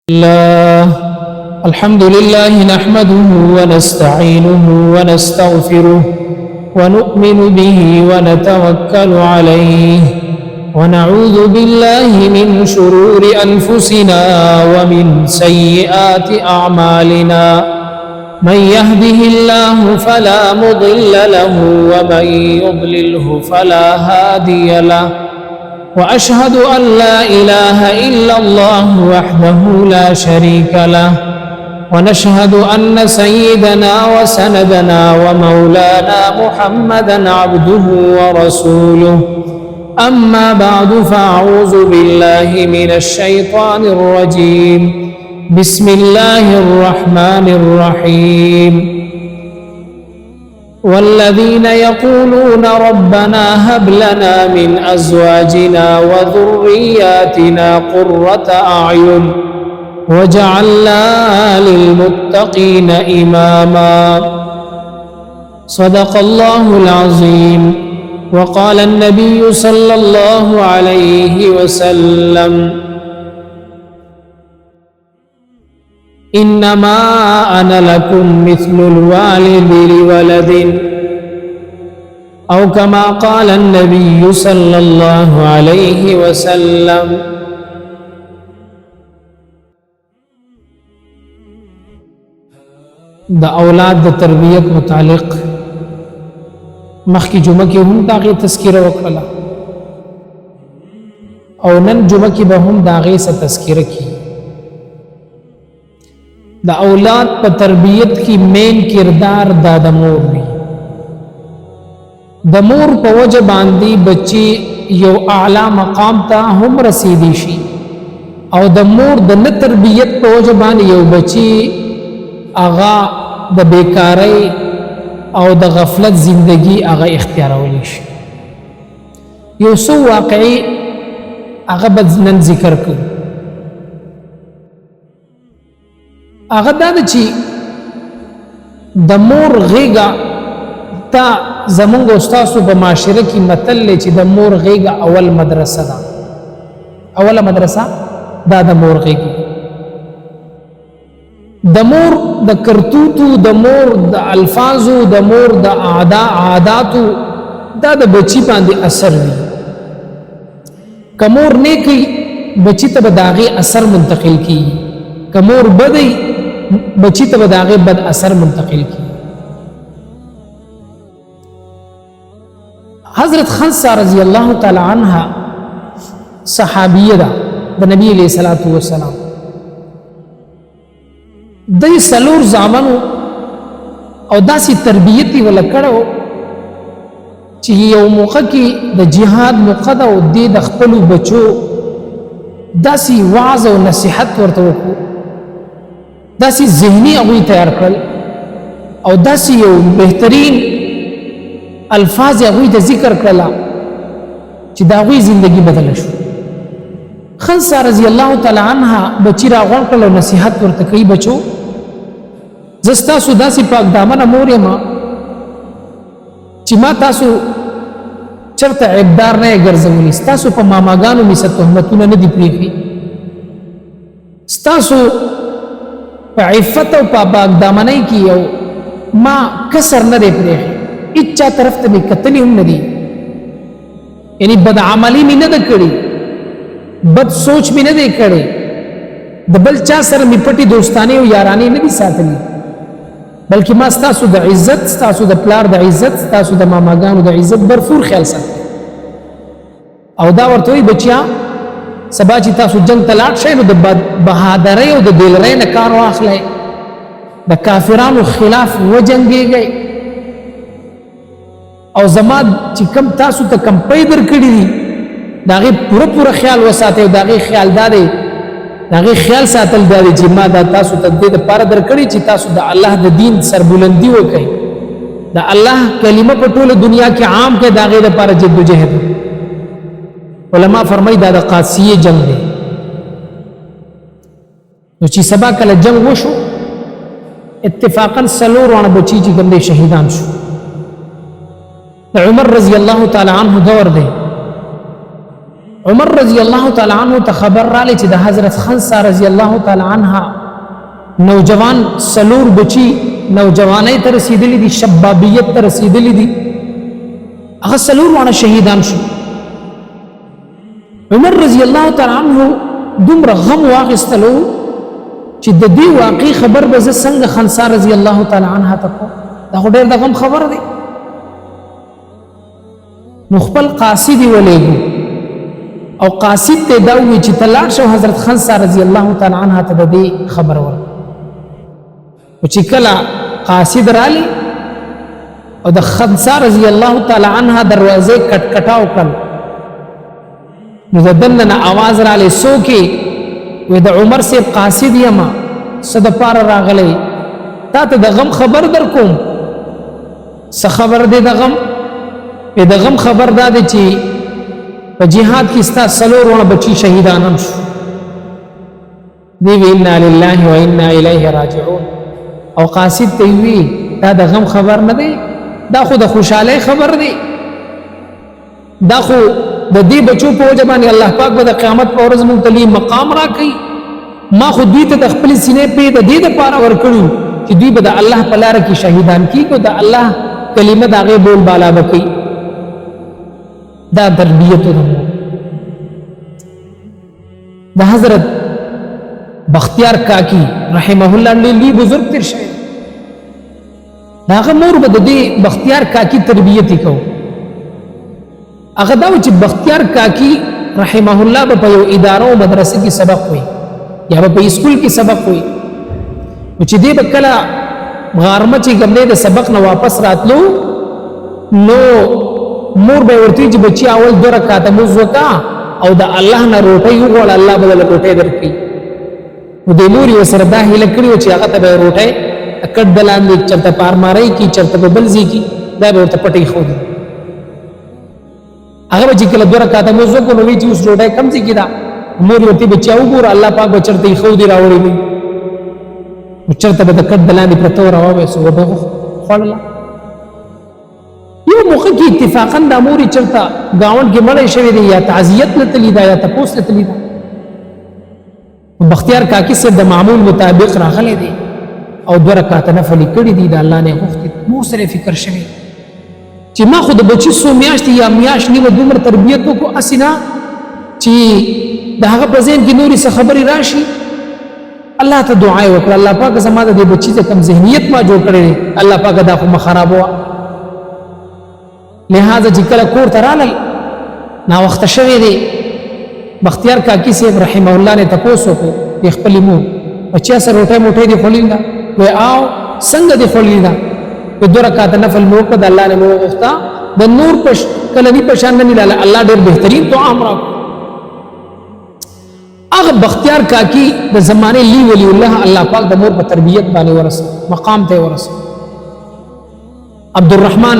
الله الحمد لله نحمده ونستعينه ونستغفره ونؤمن به ونتوكل عليه ونعوذ بالله من شرور أنفسنا ومن سيئات أعمالنا من يهده الله فلا مضل له ومن يضلله فلا هادي له وأشهد أن لا إله إلا الله وحده لا شريك له ونشهد أن سيدنا وسندنا ومولانا محمدا عبده ورسوله أما بعد فأعوذ بالله من الشيطان الرجيم بسم الله الرحمن الرحيم والذين يقولون ربنا هب لنا من أزواجنا وذرياتنا قرة أعين وجعلنا للمتقين إماما صدق الله العظيم وقال النبي صلى الله عليه وسلم إنما أنا لكم مثل الوالد لولد أو كما قال النبي صلى الله عليه وسلم دا اولاد دا تربیت متعلق مخی جمعه کی هم داغی تذکیره وکړه او نن جمعه کی به هم داغی سا تذکیره کی دا اولاد په تربیت کی مین کردار دا د مور وی د مور په وجه باندې بچی یو اعلی مقام ته هم رسیدي شي او د مور د نه تربیت په وجه باندې یو بچی اغا د بیکاری او د غفلت زندگی اغا اختیارولی شي یو سو واقعي اغا بدنن ذکر کو اغا دا چې د مور غیګه تا زمونږ استادو په معاشره کې متل چې د مور غیګه اول مدرسه ده اوله مدرسه دا د مور غیګه د مور د کرتوتو د مور د الفاظو د مور د عاداتو دا د بچی باندې اثر وي کمور نیکی بچی ته بداغي اثر منتقل کی کمور بدی بچی ته بداغي بد اثر منتقل کی حضرت خنسا رضی اللہ تعالی عنہ صحابیه ده د نبی علیہ الصلوۃ والسلام دای سلور زامنو او داسې تربیتی ولا کړو چې یو موقع کې د جهاد موقع ده او د خپل بچو داسې وعظ او نصيحت ورته وکړو داسې ذهني هغه تیار کړل او داسې یو بهترین الفاظ هغه د ذکر کړل چې دا غوي ژوندۍ بدل شو خنسا رضی الله تعالی عنها بچی را غوړ کړل او نصيحت ورته کوي بچو زستا سو داسې پاک دامن مور ما چې ما تاسو چرته عیبدار نه ګرځولي تاسو په ماماګانو می ست تهمتونه نه دی پریږي تاسو په عفت او په پاک دامنۍ کې یو ما کسر نه دی پریږي اچا طرف ته می کتلی هم نه دی یعنی بد عملی می نه د کړی بد سوچ می نه دی کړی د بل چا سره می پټي دوستانه او یارانه نه دي ساتلی بلکې ما ستاسو د عزت ستاسو د پلار د عزت ستاسو د ماماګانو د عزت برفور خیال ساتي او دا ورته وي بچیا سبا چې تاسو جنگ تلاټ شئ نو د بهادرۍ او د دلرۍ نه کار واخلئ د کافرانو خلاف وجنګېږئ او زما چې کم تاسو ته کم پیدر کړي دي د هغې پوره خیال وساتئ او د هغې خیال دا دی داغه خیال ساتل دا چې ما دا تاسو ته د پاره درکړي چې تاسو د الله د دین سربلندي وکړي د الله کلمه په ټوله دنیا کې عام کې داغه لپاره جدوجہد علما فرمایي دا د قادسیه جنگ دی نو چې سبا کله جنگ وشو اتفاقا سلور ونه بچی چې ګندې شهیدان شو عمر رضی الله تعالی عنہ دور دی عمر رضی الله تعالی عنہ ته خبر رالی چې د حضرت خنسا رضی الله تعالی عنها نوجوان سلور بچی نوجوانی ته رسیدلی دي، شبابیت ته رسیدلی دي، هغه سلور وانه شهیدان شو. عمر رضی الله تعالی عنہ دومره غم واغستلو چې د دې واقعي خبر به څنګه خنسا رضی الله تعالی عنها ته کو، دا خو ډېر د غم خبر دی. نو خپل قاصد ولېږو او قاصد ته دا وی چې طلاق شو حضرت خنسا رضی الله تعالی عنها ته د دې خبر ور او چې کله قاصد رالی او د خنسا رضی الله تعالی عنها دروازه کټکټاو کړ، نو د دننه आवाज رالی سوکي وې د عمر سے قاصد یما صد پار راغلی تا ته د غم خبر در کوم. څه خبر دی د غم؟ د غم خبر دا دی چې په جهاد کې ستا سلور ونه بچی شهیدانم شو. دی وی انا لله و انا الیه راجعون. او قاصد ته وی دا د غم خبر نه دی، دا خو د خوشاله خبر دی، دا خو د دې بچو په وجه باندې الله پاک به د قیامت په ورځ مونږ ته مقام راکړي. ما خو دوی ته د خپل سینې په د دې لپاره ورکړو چې دوی به د الله په لار کې شهیدان کیږي، د الله کلمه د هغې بول بالا وکړي. دا تربیت د حضرت بختیار کاکی رحمه الله لوی بزرگ تیر شوی، داغه مور به د دې بختیار کاکی تربیت کو. هغه دا چې بختیار کاکی رحمه الله په یو اداره او مدرسه کې سبق وي یا په اسکول کې سبق وي، چې دې به کله غارمه چې ګمنه د سبق نه واپس راتلو نو مور به ورته چې بچي اول 2 رکعات مونږ وکا او د الله نه روټي وغوړ، الله به له روټي درکړي. نو د مور یو سره دا هیله کړی چې هغه ته به روټي اکټ دلاندې چرته پار مارای کی چرته په بلځي کی، دا به ورته پټي خو دي. هغه چې کله 2 رکعات مونږ وکړو نو چې اوس روټي کم ځي کیدا مور ورته بچي وګور الله پاک به چرته خو دي راوړي وي، چرته به د کټ دلاندې پرتو راوي سو وبغه خړل. یو موقع کې اتفاقا د امور چرته گاون کې مړی شوی دی یا تعزیت نه تلی دا یا تپوس نه تلی دا، بختیار کاکی سے د معمول مطابق راغلی دی او 2 رکعات نفل کړي دي، د الله نه غوښتي. مو سره فکر شوی چې ما خو د بچی سو میاشتې یا میاشت نیمه دومره تربیت وکړو، اسینا چې د هغه په ذهن کې نورې څه خبرې راشي. الله ته دعا وکړه الله پاک زما د دې بچی ته کم ذهنیت ما جوړ کړی، الله پاک دا خو مخربوا. لہذا چې کله کور ته رالل نا وخت شوی دی، بختیار کاکی صاحب رحمه الله نے تپوسو کو د خپل مور بچیا سره روټه موټه دی خولیندا و آو څنګه دی خولیندا په 2 رکعات نفل مو په الله نے مو غوښتا د نور پش کله دی پشان نه لاله الله ډېر بهترین دعا امر. هغه بختیار کاکی د زمانه لی ولی الله الله پاک د مور په تربیت باندې ورس مقام ته ورس. عبدالرحمن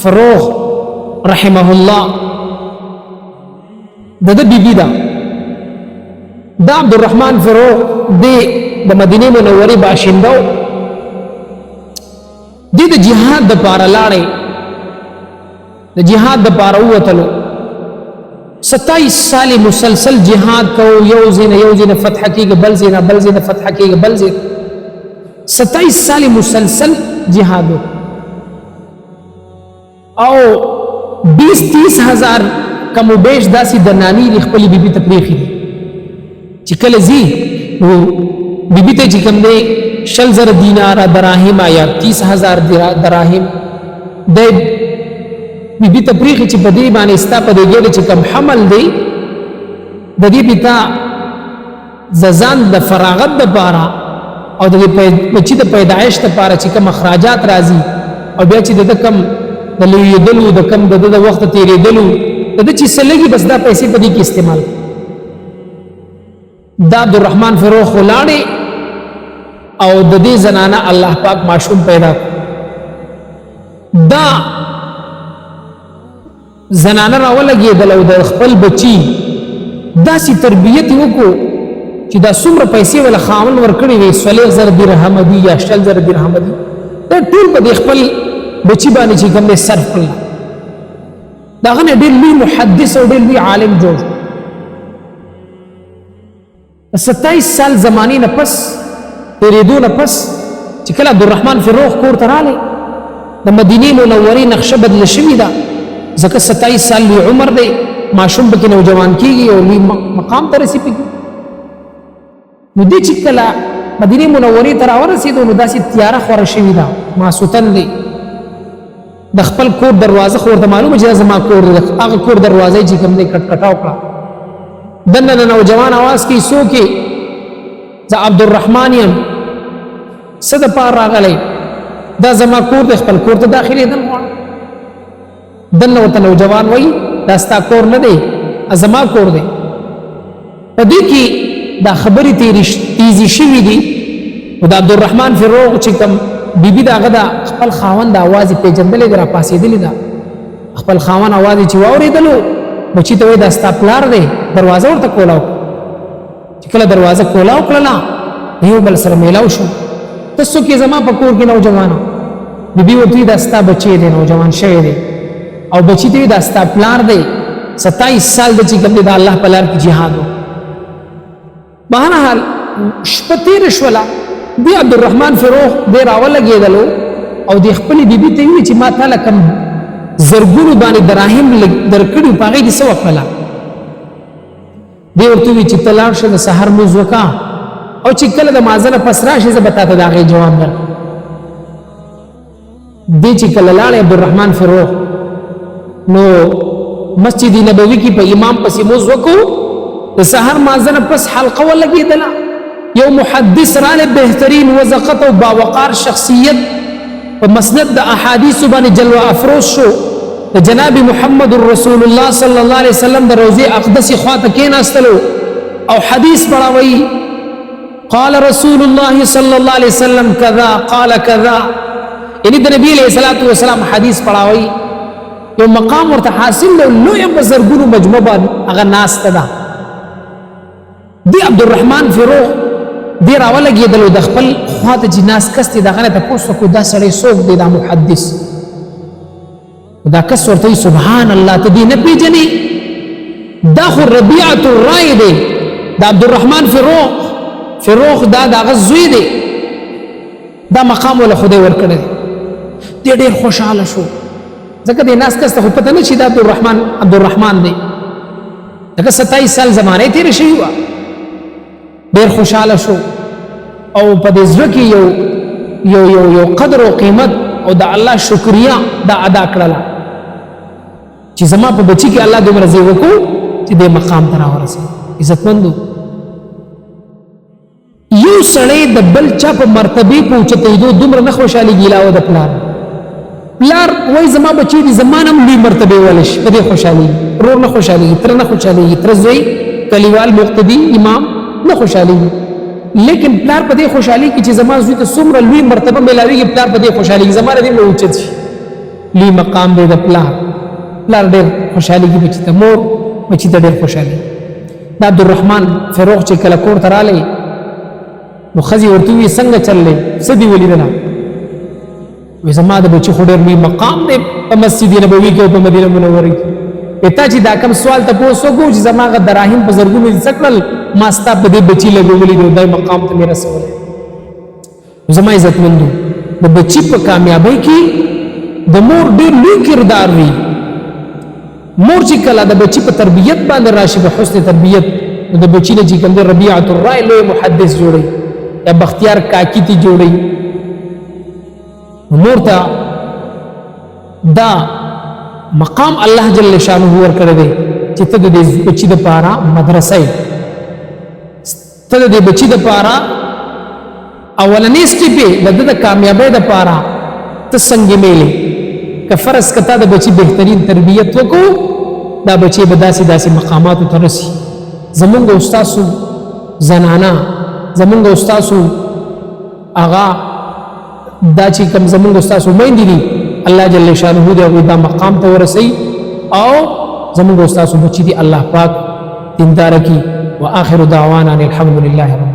فروغ رحمه الله د بیبی دا عبدالرحمن فروغ د مدینه منوره باشندو د جهاد د پاره لاړې، د جهاد د پاره وتلو 27 سال مسلسل جهاد کو، یو زین فتح کیږي بل زین فتح کیږي بل زین 27 سال مسلسل جهاد او 20-30 ہزار کم و بیش داسې د نانی د خپلې بیبي ته پرېښي دي چې کله ځي نو بیبي ته چې کوم دی 20,000 دیناره دراهم یا 30,000 دراهم د بیبي ته پرېښي چې په دې باندې ستا په دې ګېډه چې کوم حمل دی د دې بتا ځان د فراغت دپاره او د بچي د پیدایش دپاره چې کوم اخراجات راځي او بیا چې د کم د لویېدلو د کم د وخت تېرېدلو د چې څه لګي بس دا پیسې په دې کې استعمال. دا عبدالرحمن فروغ ولاړې او د دې زنانه الله پاک ماشوم پیدا کړ. دا زنانه راولګېدل او د خپل بچي داسې تربیت یې وکړو چې دا څومره پیسې ولا خاوند ورکړې وي 30,000 درهم دي یا 60,000 درهم دي، دا ټول په خپل بچی باندې چې کوم صرف کړل. داغه نه ډېر لوی محدث او ډېر لوی عالم جوړ 27 سال زمانی نه پس تیرېدو نه پس چې کله عبدالرحمن فروغ کور ته راغی د مدینې منورې نقشه بدله شوې ده ځکه 27 سال لوی عمر دی ماشوم پکې نوجوان کېږي او لوی مقام ته رسي پکې نو دې چې کله مدینې منورې ته راورسېدو نو داسې تیاره خوره شوې ده ماسوتن دی د خپل کور دروازه خو ورته معلومه چې دا زما کور دی هغه کور دروازه چې کوم دی کټکټاو کړه دننه نوجوان اواز کوي څوک یې زه عبدالرحمن یم څه دپاره راغلی دا زما کور دی خپل کور ته داخلېدل غواړم دننه ورته نوجوان وایي دا ستا کور نه دی زما کور دی په دې کې دا خبرې تیزی شوي دي او د عبدالرحمن فروغ چې کوم بیبي دغه د خپل خاوند د اواز پیژندلې ده راپاسېدلې ده خپل خاوند اواز چې واورېدلو بچي ته وایي دا ستا پلار دی دروازه ورته کولاو چې کله دروازه کولاو کړله یو بل سره میلاو شو ته څوک یې زما په کور کې نوجوانه بیبي ورته وایي دا ستا بچی دی نوجوان شوی دی او بچی ته وایي دا ستا پلار دی 27 سال د چې کوم دی د الله په لار کې جهاد و بهرحال شپه تېره شوله دی عبدالرحمن فروغ دی راولګېدلو او د خپلې بیبي ته ویلي چې ما تاله کوم زرګونو باندې دراهم درکړي په هغې کې څه وکړله دی ورته ووایي چې ته لاړ شه د سهار لمونځ وکړه او چې کله د مازه نه پس راشې زه به تا ته د هغې جواب درکړم دی چې کله لاړی عبدالرحمن فروغ نو مسجد نبوي کې په امام پسې لمونځ وکړو د سحر مازنه پس حلقه ولګېدله یو محدث راله بهترین وزقت او باوقار شخصیت په مسند د احادیث باندې جلوه افروز شو د جناب محمد رسول الله صلی الله علیه وسلم د روضه اقدس خواته کېناستلو او حدیث پڑھاوي قال رسول الله صلی الله علیه وسلم کذا قال کذا یعنی د نبی علیہ الصلوۃ والسلام حدیث پڑھاوي یو مقام ورته حاصل له لوی بزرګونو مجموعه باندې هغه ناس ته دی عبدالرحمن فروغ دی راولګېدلو د خپل خواته چې ناس کس دی دغه نه تپوس وکړو دا سړی څوک دی دا محدث دا کس ورته وایي سبحان الله ته دې نه پېژنې دا خو ربیعة الرای دی د عبدالرحمن فروغ دا د هغه زوی دی دا مقام وله خدای ورکړی دی ډېر خوشحاله شو ځکه دې ناس کس ته خو پته نه شي دا عبدالرحمن دی ځکه 27 سال زمانه تېره شوي وه ډېر خوشحاله شو او په دې زړه کې یو قدر او قیمت او د الله شکریا دا ادا کړله چې زما په بچی کې الله دومره ځای وکړو چې دې مقام ته راورسېد عزتمندو یو سړی د بل چا په مرتبې په اوچتېدو دومره نه خوشحالېږي علاوه د پلار وایي زما بچی دي زما نه هم لوی مرتبې ولی شي په دې خوشحالېږي ورور نه خوشحالېږي تره نه خوشحالېږي تره زوی کلیوال مقتدي امام نه خوشحالېږي لیکن پلار په دې خوشحالېږي چې زما زوی ته څومره لوی مرتبه میلاویږي پلار په دې خوشحالېږي زما نه دې اوچت شي لوی مقام دی د پلار ډېر خوشحالېږي بچي ته مور بچي ته ډېر خوشحالېږي دا عبدالرحمن فروغ چې کله کور ته رالی نو ښځې ورته ووایي څنګه چللی څه دې ولیدله وایي زما د بچي خو ډېر لوی مقام دی په مسجد نبوي کې او په مدینه منورې کې تا چې دا کوم سوال تپوس وکړو چې زما هغه دراهم په زرګونو دي څه کړل ما ستا په دې بچي لګولي دی دا مقام ته مې رسولی زما عزتمندو د بچي په کامیابۍ کې د مور ډېر لوی کردار وي مور چې کله د بچي په تربیت باندې راشي په حسن تربیت نو د بچي نه چې کوم دی ربیعة الرای لوی محدث جوړوي یا بختیار کاکی تی جوړوي مور ته دا مقام الله جل شانه ورکړی دی چې ته د دې بچي دپاره مدرسه یې ته د دې بچي دپاره اولنی سټیپ یې د ده د کامیابۍ دپاره ته سنګ میلې که فرض که تا د بچي بهترین تربیت وکړو دا بچي به داسې مقاماتو ته رسي زمونږ استاسو زنانه زمونږ استاسو هغه دا چې کوم زمونږ استاسو میندې دي الله جل شانه دې هغوی دا مقام ته ورسوي او زمونږ استاسو بچي دي الله پاک دینداره کړي واخر دعوانا الحمد لله رب